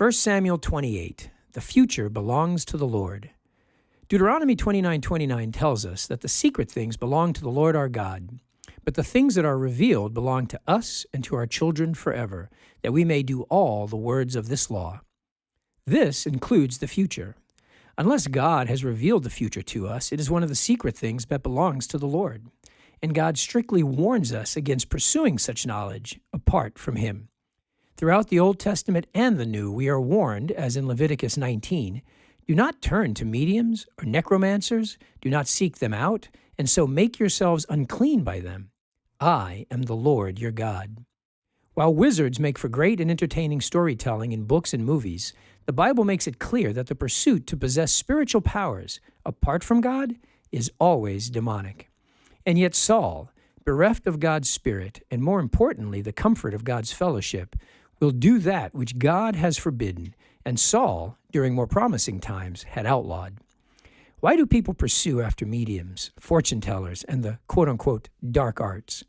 1 Samuel 28. The future belongs to the Lord. Deuteronomy 29:29 tells us that the secret things belong to the Lord our God, but the things that are revealed belong to us and to our children forever, that we may do all the words of this law. This includes the future. Unless God has revealed the future to us, it is one of the secret things that belongs to the Lord, and God strictly warns us against pursuing such knowledge apart from Him. Throughout the Old Testament and the New, we are warned, as in Leviticus 19, do not turn to mediums or necromancers, do not seek them out, and so make yourselves unclean by them. I am the Lord your God. While wizards make for great and entertaining storytelling in books and movies, the Bible makes it clear that the pursuit to possess spiritual powers apart from God is always demonic. And yet Saul, bereft of God's Spirit, and more importantly, the comfort of God's fellowship, will do that which God has forbidden, and Saul, during more promising times, had outlawed. Why do people pursue after mediums, fortune tellers, and the quote-unquote dark arts?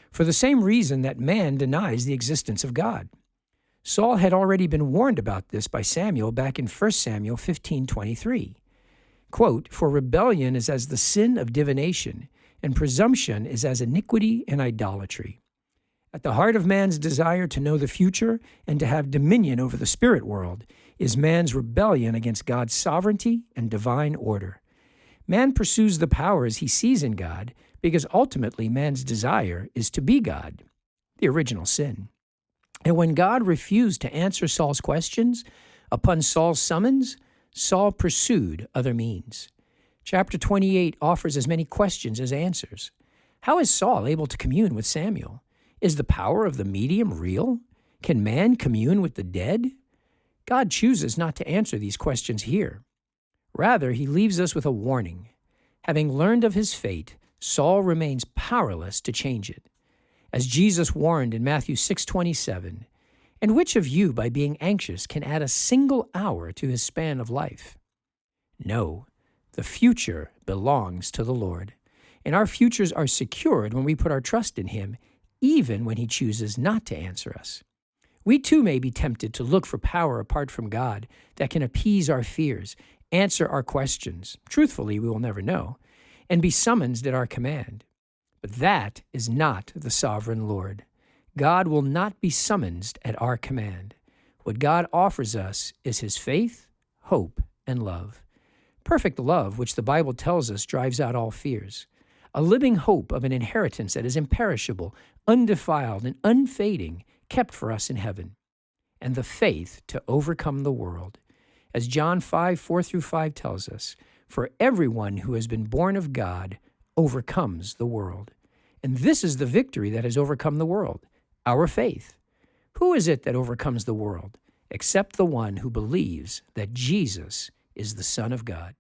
For the same reason that man denies the existence of God. Saul had already been warned about this by Samuel back in 1 Samuel 15:23. Quote, "For rebellion is as the sin of divination, and presumption is as iniquity and idolatry." At the heart of man's desire to know the future and to have dominion over the spirit world is man's rebellion against God's sovereignty and divine order. Man pursues the powers he sees in God because ultimately man's desire is to be God, the original sin. And when God refused to answer Saul's questions, upon Saul's summons, Saul pursued other means. Chapter 28 offers as many questions as answers. How is Saul able to commune with Samuel? Is the power of the medium real? Can man commune with the dead? God chooses not to answer these questions here. Rather, he leaves us with a warning. Having learned of his fate, Saul remains powerless to change it. As Jesus warned in Matthew 6:27, "And which of you, by being anxious, can add a single hour to his span of life?" No, the future belongs to the Lord, and our futures are secured when we put our trust in Him, even when He chooses not to answer us. We too may be tempted to look for power apart from God that can appease our fears, answer our questions. Truthfully, we will never know, and be summoned at our command. But that is not the sovereign Lord. God will not be summoned at our command. What God offers us is His faith, hope, and love. Perfect love, which the Bible tells us drives out all fears. A living hope of an inheritance that is imperishable, undefiled, and unfading, kept for us in heaven. And the faith to overcome the world. As John 5:4-5 tells us, "For everyone who has been born of God overcomes the world." And this is the victory that has overcome the world, our faith. Who is it that overcomes the world, except the one who believes that Jesus is the Son of God?